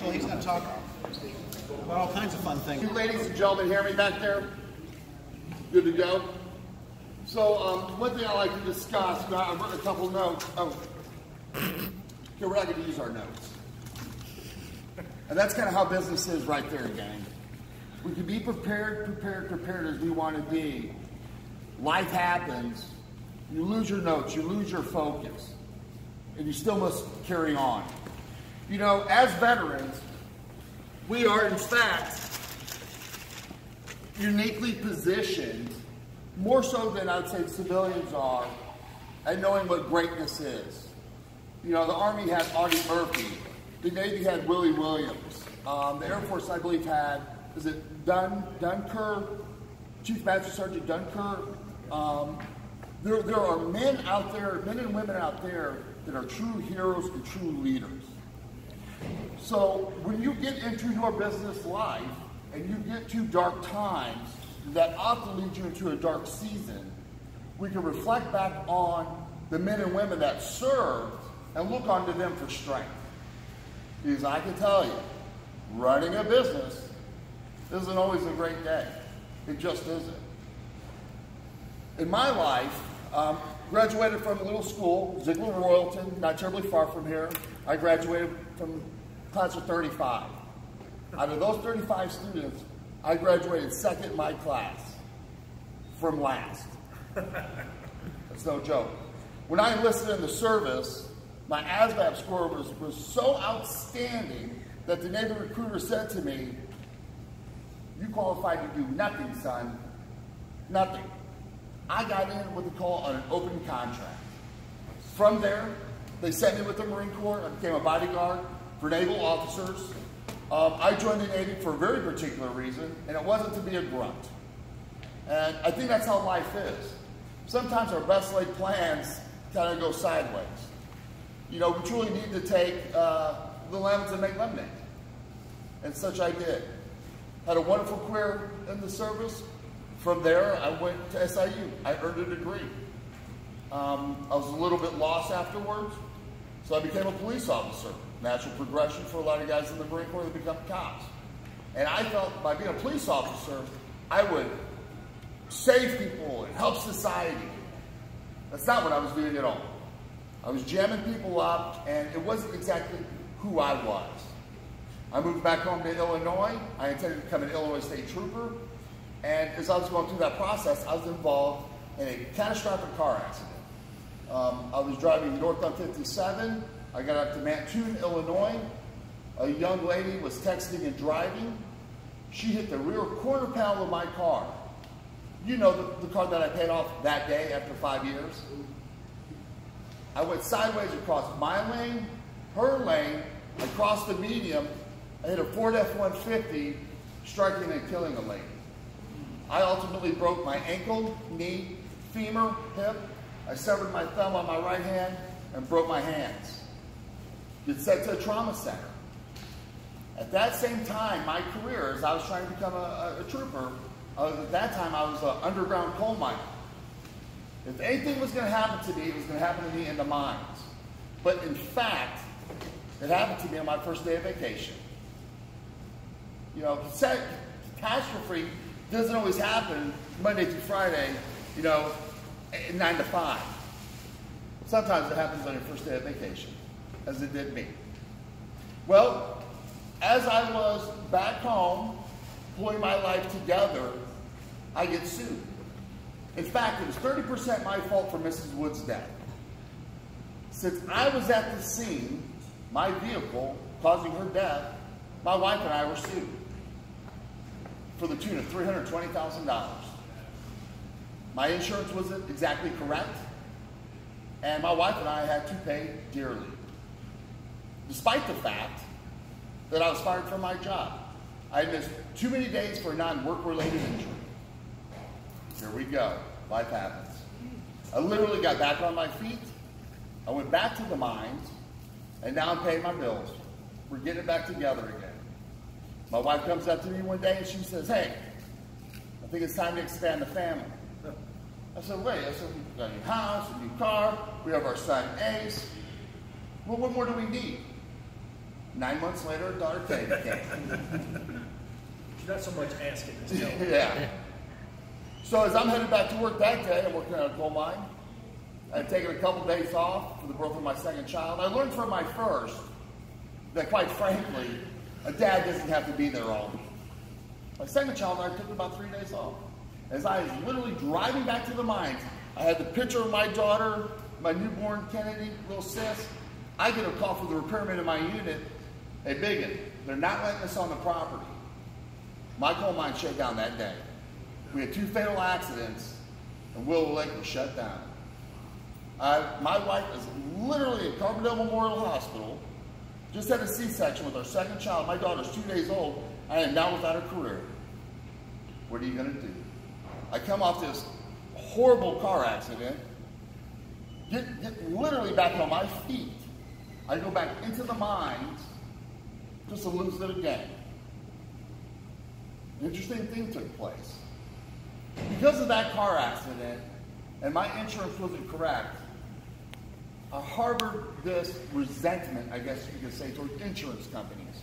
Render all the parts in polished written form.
So he's going to talk about all kinds of fun things. You ladies and gentlemen, hear me back there? Good to go? So one thing I like to discuss, I've written a couple notes. Oh, okay, we're not going to use our notes. And that's kind of how business is right there, gang. We can be prepared as we want to be. Life happens. You lose your notes, you lose your focus, and you still must carry on. You know, as veterans, we are in fact uniquely positioned, more so than I'd say civilians are, at knowing what greatness is. You know, the Army had Audie Murphy, the Navy had Willie Williams, the Air Force, I believe, had, is it Dunkirk, Chief Master Sergeant Dunkirk. There are men out there, men and women out there that are true heroes and true leaders. So when you get into your business life and you get to dark times that often lead you into a dark season, we can reflect back on the men and women that served and look onto them for strength. Because I can tell you, running a business isn't always a great day. It just isn't. In my life, graduated from a little school, Ziegler Royalton, not terribly far from here. I graduated from class of 35. Out of those 35 students, I graduated second in my class from last. That's no joke. When I enlisted in the service, my ASVAB score was so outstanding that the Navy recruiter said to me, "You qualified to do nothing, son. Nothing." I got in what they call an open contract. From there, they sent me with the Marine Corps. I became a bodyguard for naval officers. I joined the Navy for a very particular reason, and it wasn't to be a grunt. And I think that's how life is. Sometimes our best laid plans kind of go sideways. You know, we truly need to take the lemons and make lemonade. And such I did. Had a wonderful career in the service. From there, I went to SIU. I earned a degree. I was a little bit lost afterwards, so I became a police officer. Natural progression for a lot of guys in the Marine Corps that become cops. And I felt by being a police officer, I would save people and help society. That's not what I was doing at all. I was jamming people up, and it wasn't exactly who I was. I moved back home to Illinois. I intended to become an Illinois State Trooper. And as I was going through that process, I was involved in a catastrophic car accident. I was driving north on 57. I got up to Mantoon, Illinois. A young lady was texting and driving. She hit the rear quarter panel of my car. You know, the car that I paid off that day after 5 years. I went sideways across my lane, her lane. I crossed the medium. I hit a Ford F-150, striking and killing a lady. I ultimately broke my ankle, knee, femur, hip. I severed my thumb on my right hand and broke my hands. Get sent to a trauma center. At that same time, my career, as I was trying to become a trooper, at that time I was an underground coal miner. If anything was going to happen to me, it was going to happen to me in the mines. But in fact, it happened to me on my first day of vacation. You know, catastrophe doesn't always happen Monday through Friday, you know, 9 to 5. Sometimes it happens on your first day of vacation, as it did me. Well, as I was back home, pulling my life together, I get sued. In fact, it was 30% my fault for Mrs. Wood's death. Since I was at the scene, my vehicle causing her death, my wife and I were sued for the tune of $320,000. My insurance wasn't exactly correct, and my wife and I had to pay dearly, despite the fact that I was fired from my job. I had missed too many days for a non-work-related injury. Here we go. Life happens. I literally got back on my feet. I went back to the mines, and now I'm paying my bills. We're getting it back together again. My wife comes up to me one day and she says, "Hey, I think it's time to expand the family." I said, "Wait," I said, "We've got a new house, a new car, we have our son Ace. Well, what more do we need?" 9 months later, a daughter came. She's not so much asking this. No. Yeah. So as I'm headed back to work that day, I'm working at a coal mine. I had taken a couple days off for the birth of my second child. I learned from my first that, quite frankly, a dad doesn't have to be there all week. My second child and I took about 3 days off. As I was literally driving back to the mines, I had the picture of my daughter, my newborn Kennedy, little sis. I get a call from the repairman in my unit. Hey, Biggin, they're not letting us on the property. My coal mine shut down that day. We had 2 fatal accidents, and Willow Lake was shut down. My wife is literally at Carbondale Memorial Hospital, just had a C-section with our second child. My daughter's 2 days old. I am now without a career. What are you going to do? I come off this horrible car accident, get literally back on my feet. I go back into the mines just to lose it again. An interesting thing took place. Because of that car accident, and my insurance wasn't correct, I harbored this resentment, I guess you could say, toward insurance companies.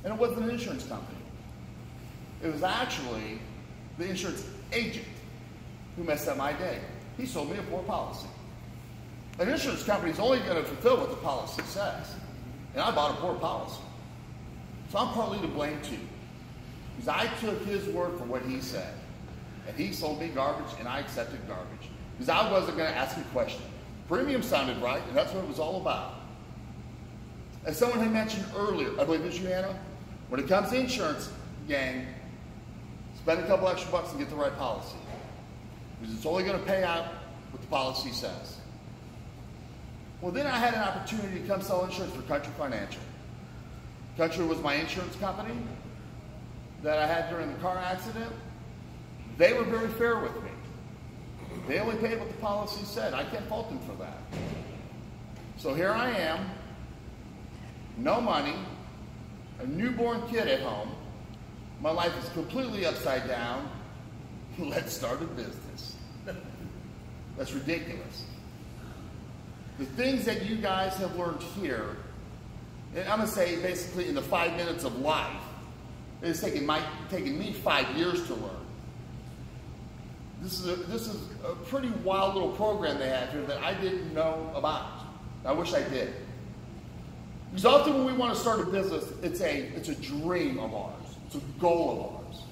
And it wasn't an insurance company. It was actually the insurance agent who messed up my day. He sold me a poor policy. An insurance company is only going to fulfill what the policy says. And I bought a poor policy. So I'm partly to blame too. Because I took his word for what he said. And he sold me garbage, and I accepted garbage. Because I wasn't going to ask a question. Premium sounded right, and that's what it was all about. As someone had mentioned earlier, I believe it was you, Anna, when it comes to insurance, gang, spend a couple extra bucks and get the right policy. Because it's only going to pay out what the policy says. Well, then I had an opportunity to come sell insurance for Country Financial. Country was my insurance company that I had during the car accident. They were very fair with me. They only paid what the policy said. I can't fault them for that. So here I am, no money, a newborn kid at home. My life is completely upside down. Let's start a business. That's ridiculous. The things that you guys have learned here, and I'm going to say basically in the 5 minutes of life, it's taken me 5 years to learn. This is a pretty wild little program they have here that I didn't know about. I wish I did. Because often when we want to start a business, it's a dream of ours. It's a goal of ours.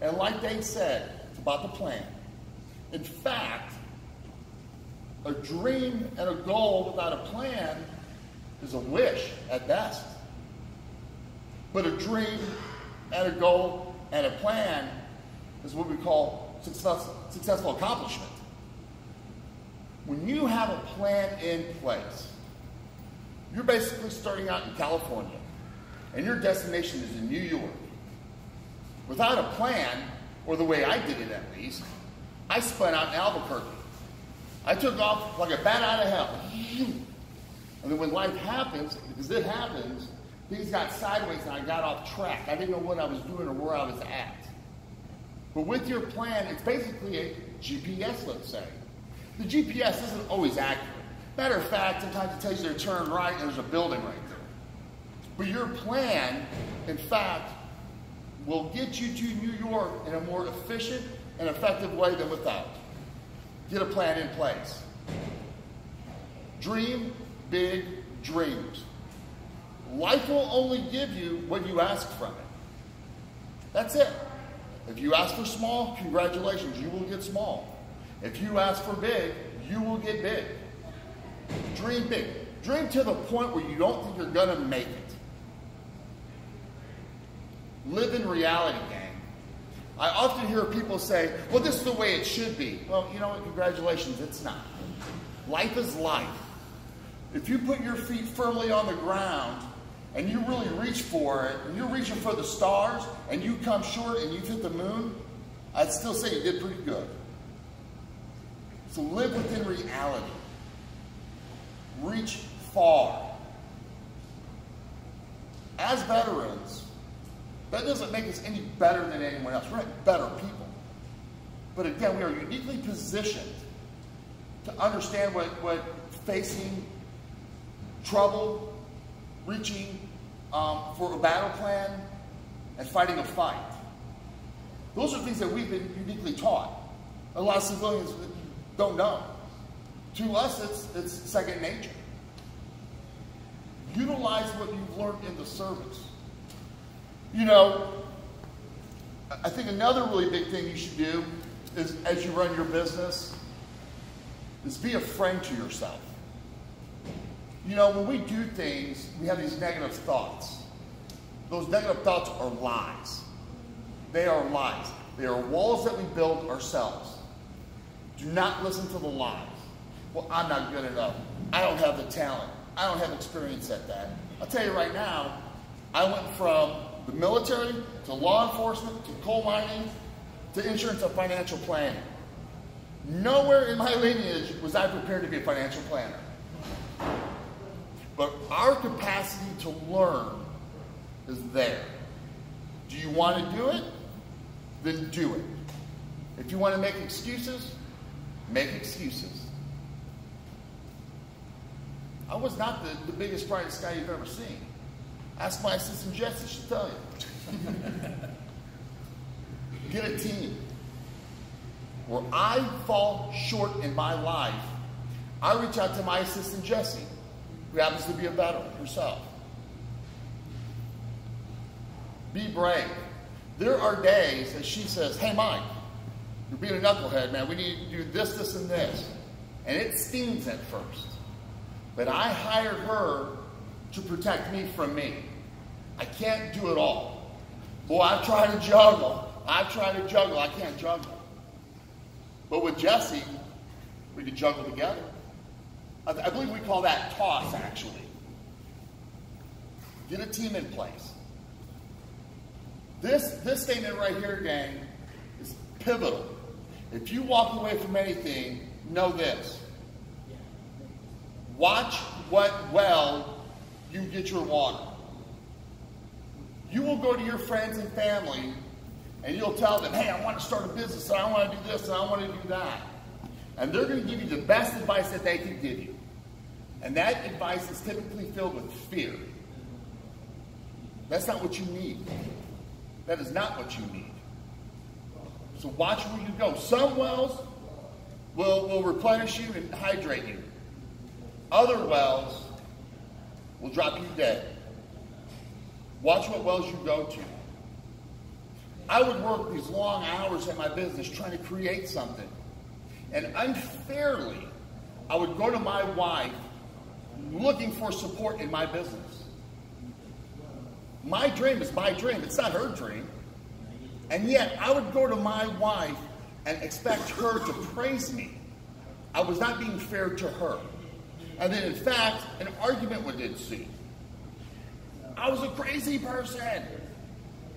And like they said, it's about the plan. In fact, a dream and a goal without a plan is a wish at best. But a dream and a goal and a plan is what we call successful accomplishment. When you have a plan in place, you're basically starting out in California, and your destination is in New York. Without a plan, or the way I did it at least, I spun out in Albuquerque. I took off like a bat out of hell. And then when life happens, because it happens, things got sideways and I got off track. I didn't know what I was doing or where I was at. But with your plan, it's basically a GPS, let's say. The GPS isn't always accurate. Matter of fact, sometimes it tells you to turn right and there's a building right there. But your plan, in fact, will get you to New York in a more efficient and effective way than without. Get a plan in place. Dream big dreams. Life will only give you what you ask from it. That's it. If you ask for small, congratulations, you will get small. If you ask for big, you will get big. Dream big. Dream to the point where you don't think you're going to make it. Live in reality, gang. I often hear people say, well, this is the way it should be. Well, you know what? Congratulations, it's not. Life is life. If you put your feet firmly on the ground and you really reach for it, and you're reaching for the stars, and you come short and you've hit the moon, I'd still say you did pretty good. So live within reality. Reach far. As veterans, that doesn't make us any better than anyone else. We're not better people. But again, we are uniquely positioned to understand what facing trouble, reaching for a battle plan, and fighting a fight. Those are things that we've been uniquely taught. A lot of civilians don't know. To us, it's second nature. Utilize what you've learned in the service. You know, I think another really big thing you should do is, as you run your business, is be a friend to yourself. You know, when we do things, we have these negative thoughts. Those negative thoughts are lies. They are lies. They are walls that we build ourselves. Do not listen to the lies. Well, I'm not good enough. I don't have the talent. I don't have experience at that. I'll tell you right now, I went from the military to law enforcement to coal mining to insurance and financial planning. Nowhere in my lineage was I prepared to be a financial planner. But our capacity to learn is there. Do you want to do it? Then do it. If you want to make excuses, make excuses. I was not the biggest, brightest guy you've ever seen. Ask my assistant Jesse, she'll tell you. Get a team. Where I fall short in my life, I reach out to my assistant Jesse, who happens to be a veteran herself. Be brave. There are days that she says, hey Mike, you're being a knucklehead, man. We need to do this, this, and this. And it stings at first. But I hired her to protect me from me. I can't do it all. Boy, I've tried to juggle. I can't juggle. But with Jesse, we can juggle together. I believe we call that toss, actually. Get a team in place. This statement right here, gang, is pivotal. If you walk away from anything, know this. Watch what well you get your water. You will go to your friends and family and you'll tell them, hey, I want to start a business, and I want to do this, and I want to do that. And they're going to give you the best advice that they can give you. And that advice is typically filled with fear. That's not what you need. That is not what you need. So watch where you go. Some wells will replenish you and hydrate you. Other wells will drop you dead. Watch what wells you go to. I would work these long hours at my business trying to create something. And unfairly, I would go to my wife looking for support in my business. My dream is my dream. It's not her dream. And yet, I would go to my wife and expect her to praise me. I was not being fair to her. And then, in fact, an argument would ensue. I was a crazy person.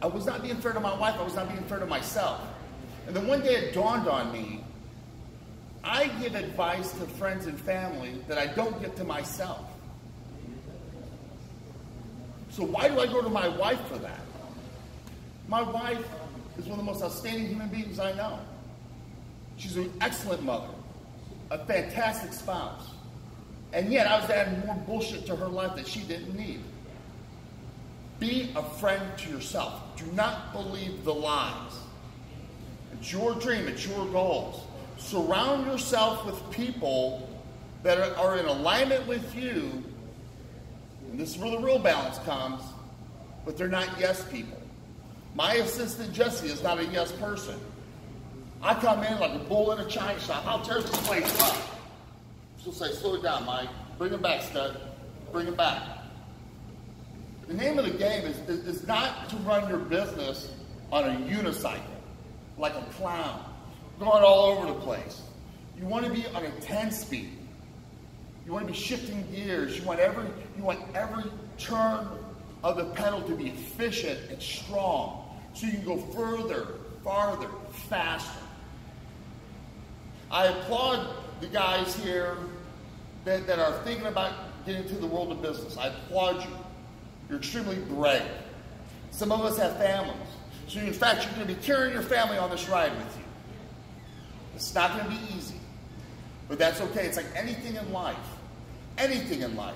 I was not being fair to my wife. I was not being fair to myself. And then one day it dawned on me, I give advice to friends and family that I don't give to myself. So why do I go to my wife for that? My wife is one of the most outstanding human beings I know. She's an excellent mother, a fantastic spouse. And yet I was adding more bullshit to her life that she didn't need. Be a friend to yourself. Do not believe the lies. It's your dream. It's your goals. Surround yourself with people that are in alignment with you. And this is where the real balance comes. But they're not yes people. My assistant Jesse is not a yes person. I come in like a bull in a china shop. I'll tear this place up. She'll say, slow it down, Mike. Bring it back, stud. Bring it back. The name of the game is not to run your business on a unicycle, like a clown, going all over the place. You want to be on a 10-speed. You want to be shifting gears. You want every turn of the pedal to be efficient and strong, so you can go further, farther, faster. I applaud the guys here that are thinking about getting into the world of business. I applaud you. You're extremely brave. Some of us have families. So in fact, you're going to be carrying your family on this ride with you. It's not going to be easy. But that's okay. It's like anything in life. Anything in life.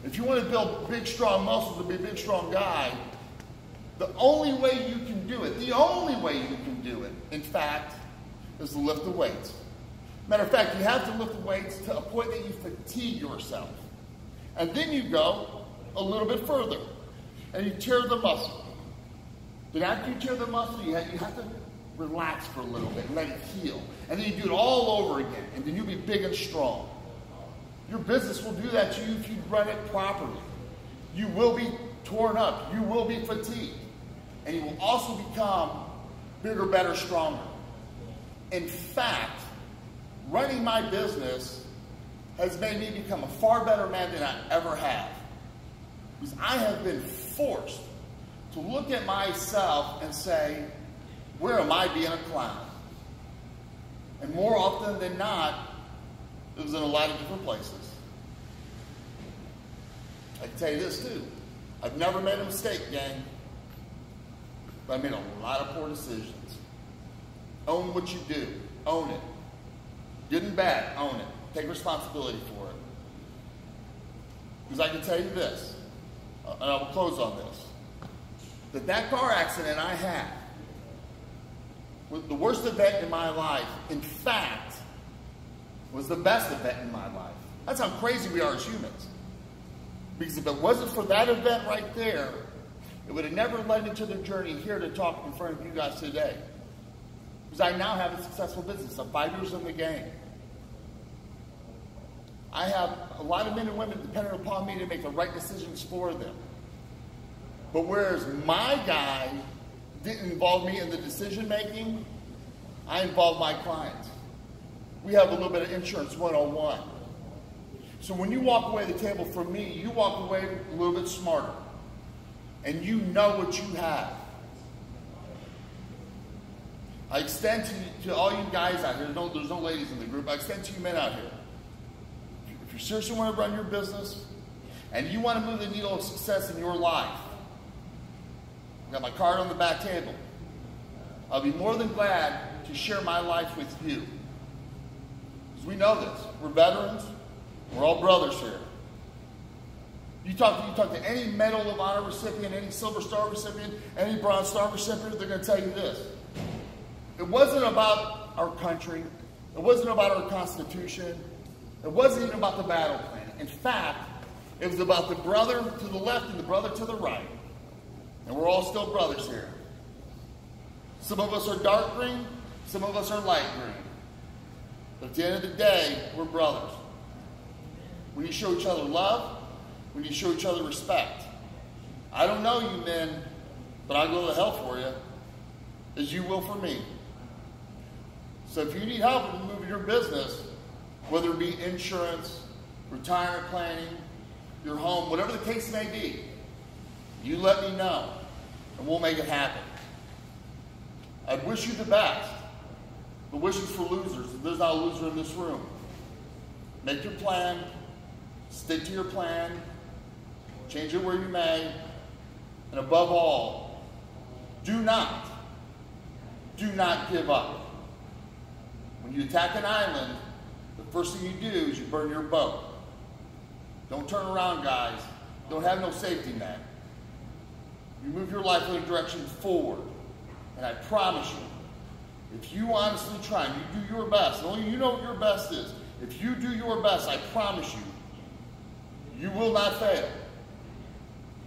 If you want to build big, strong muscles to be a big, strong guy, the only way you can do it, in fact, is to lift the weights. Matter of fact, you have to lift the weights to a point that you fatigue yourself. And then you go a little bit further, and you tear the muscle. Then after you tear the muscle, you have to relax for a little bit and let it heal. And then you do it all over again, and then you'll be big and strong. Your business will do that to you if you run it properly. You will be torn up. You will be fatigued. And you will also become bigger, better, stronger. In fact, running my business has made me become a far better man than I ever have. Because I have been forced to look at myself and say, where am I being a clown? And more often than not, it was in a lot of different places. I can tell you this too. I've never made a mistake, gang. But I made a lot of poor decisions. Own what you do. Own it. Good and bad, own it. Take responsibility for it. Because I can tell you this, and I will close on this, that car accident I had was the worst event in my life. In fact, was the best event in my life. That's how crazy we are as humans. Because if it wasn't for that event right there, it would have never led into the journey here to talk in front of you guys today. Because I now have a successful business. I'm 5 years in the game. I have a lot of men and women dependent upon me to make the right decisions for them. But whereas my guy didn't involve me in the decision making, I involved my clients. We have a little bit of insurance 101. So when you walk away the table from me, you walk away a little bit smarter. And you know what you have. I extend to all you guys out here, there's no ladies in the group, I extend to you men out here. If you seriously want to run your business, and you want to move the needle of success in your life, I've got my card on the back table. I'll be more than glad to share my life with you. Because we know this. We're veterans. We're all brothers here. You talk to any Medal of Honor recipient, any Silver Star recipient, any Bronze Star recipient, they're going to tell you this. It wasn't about our country. It wasn't about our Constitution. It wasn't even about the battle plan. In fact, it was about the brother to the left and the brother to the right. And we're all still brothers here. Some of us are dark green, some of us are light green. But at the end of the day, we're brothers. We need to show each other love. We need to show each other respect. I don't know you men, but I'll go to hell for you, as you will for me. So if you need help in moving your business, whether it be insurance, retirement planning, your home, whatever the case may be, you let me know, and we'll make it happen. I wish you the best. The wish is for losers. There's not a loser in this room. Make your plan. Stick to your plan. Change it where you may. And above all, do not give up. When you attack an island, the first thing you do is you burn your boat. Don't turn around, guys. Don't have no safety net. You move your life in a direction forward. And I promise you, if you honestly try and you do your best, and only you know what your best is, if you do your best, I promise you, you will not fail.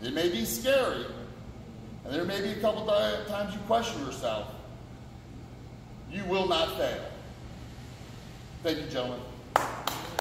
It may be scary, and there may be a couple times you question yourself. You will not fail. Thank you, gentlemen.